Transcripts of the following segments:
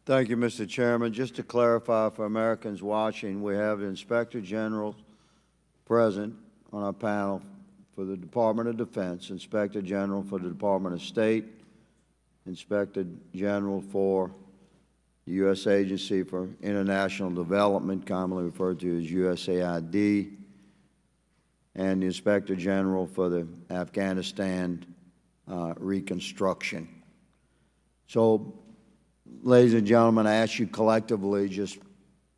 Thank you, Mr. Chairman. Just to clarify for Americans watching, we have the Inspector General present on our panel for the Department of Defense, Inspector General for the Department of State, Inspector General for the U.S. Agency for International Development, commonly referred to as USAID, and the Inspector General for the Afghanistan reconstruction. So, ladies and gentlemen, I ask you collectively, just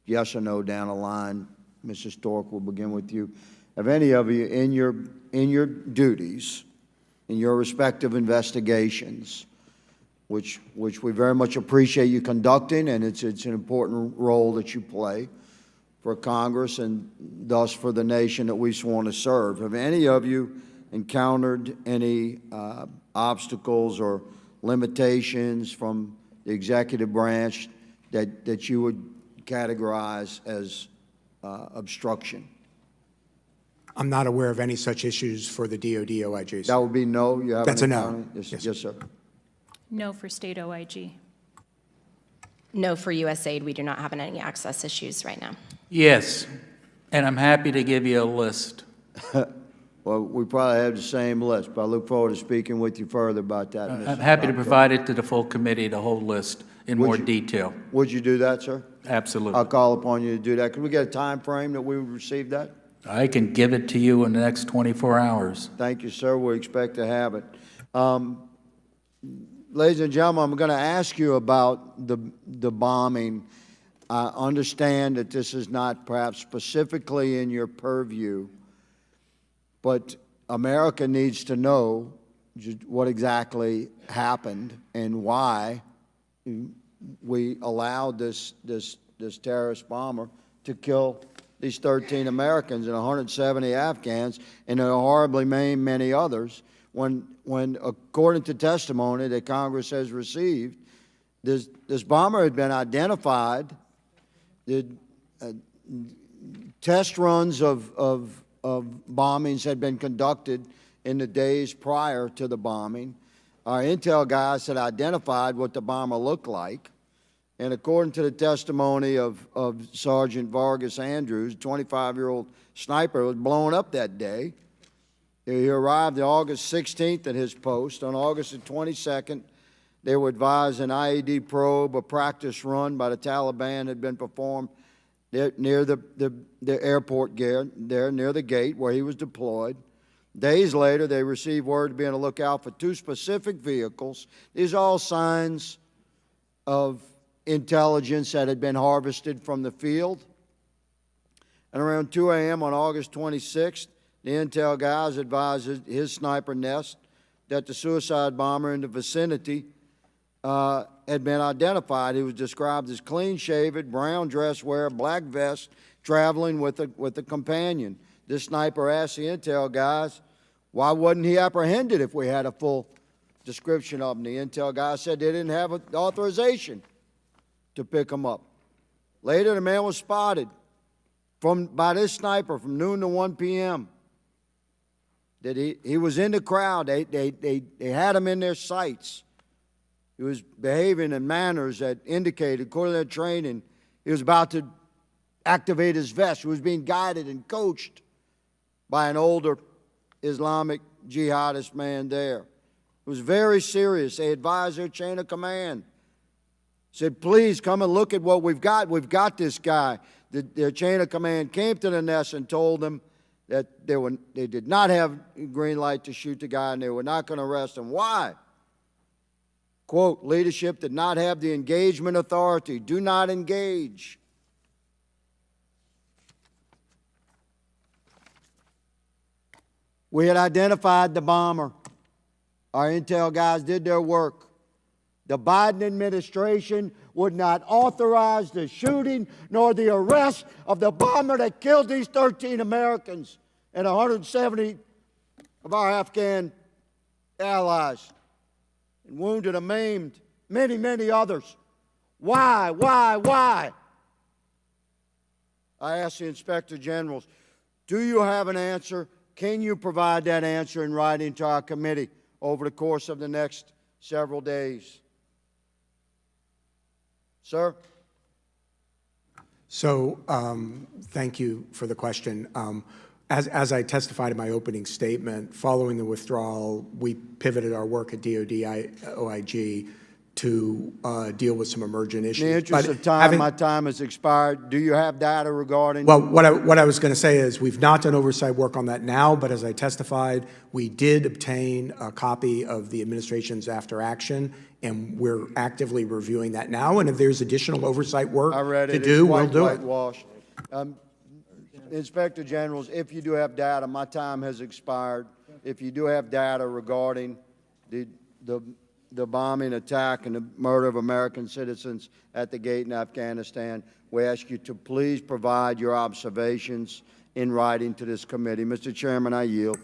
yes or no down the line. Mrs. Stork, we'll begin with you. Have any of you in your duties, in your respective investigations, which we very much appreciate you conducting, and it's an important role that you play for Congress and thus for the nation that we've sworn to serve. Have any of you encountered any obstacles or limitations from the executive branch that you would categorize as obstruction? I'm not aware of any such issues for the DoD OIGs. That would be no? You haven't That's a no. encountered? Yes. Yes, sir. No for state OIG. No, for USAID, we do not have any access issues right now. Yes, and I'm happy to give you a list. Well, we probably have the same list, but I look forward to speaking with you further about that. I'm happy to provide it to the full committee, the whole list, in more detail. Would you do that, sir? Absolutely. I'll call upon you to do that. Could we get a time frame that we would receive that? I can give it to you in the next 24 hours. Thank you, sir. We expect to have it. Ladies and gentlemen, I'm going to ask you about the bombing. I understand that this is not perhaps specifically in your purview, but America needs to know what exactly happened and why we allowed this terrorist bomber to kill these 13 Americans and 170 Afghans and horribly maim many others when according to testimony that Congress has received, this bomber had been identified. The test runs of bombings had been conducted in the days prior to the bombing. Our intel guys had identified what the bomber looked like. And according to the testimony of Sergeant Vargas Andrews, a 25-year-old sniper was blown up that day. He arrived on August 16th at his post. On August the 22nd, they were advised an IED probe, a practice run by the Taliban, had been performed near the airport there near the gate where he was deployed. Days later, they received word to be on the lookout for 2 specific vehicles. These are all signs of intelligence that had been harvested from the field. And around 2 a.m. on August 26th, the intel guys advised his sniper nest that the suicide bomber in the vicinity had been identified. He was described as clean-shaven, brown dress wearer, black vest, traveling with a companion. This sniper asked the intel guys, why wasn't he apprehended if we had a full description of him? The intel guy said they didn't have authorization to pick him up. Later, the man was spotted by this sniper from noon to 1 p.m. That he was in the crowd. They had him in their sights. He was behaving in manners that indicated, according to their training, he was about to activate his vest. He was being guided and coached by an older Islamic jihadist man there. It was very serious. They advised their chain of command. Said, please come and look at what we've got. We've got this guy. Their chain of command came to the nest and told them that they did not have green light to shoot the guy and they were not going to arrest him. Why? Quote, leadership did not have the engagement authority. Do not engage. We had identified the bomber. Our intel guys did their work. The Biden administration would not authorize the shooting nor the arrest of the bomber that killed these 13 Americans and 170 of our Afghan allies and wounded and maimed many, many others. Why? I asked the Inspector Generals, do you have an answer? Can you provide that answer in writing to our committee over the course of the next several days? Sir? So, thank you for the question. As I testified in my opening statement, following the withdrawal, we pivoted our work at OIG to deal with some emergent issues. In the interest But of time, my time has expired. Do you have data regarding? Well, what I was going to say is we've not done oversight work on that now, but as I testified, we did obtain a copy of the administration's after action, and we're actively reviewing that now. And if there's additional oversight work I read to it. do, It's we'll quite do it. whitewashed. Inspector Generals, if you do have data, my time has expired. If you do have data regarding the bombing attack and the murder of American citizens at the gate in Afghanistan, we ask you to please provide your observations in writing to this committee. Mr. Chairman, I yield.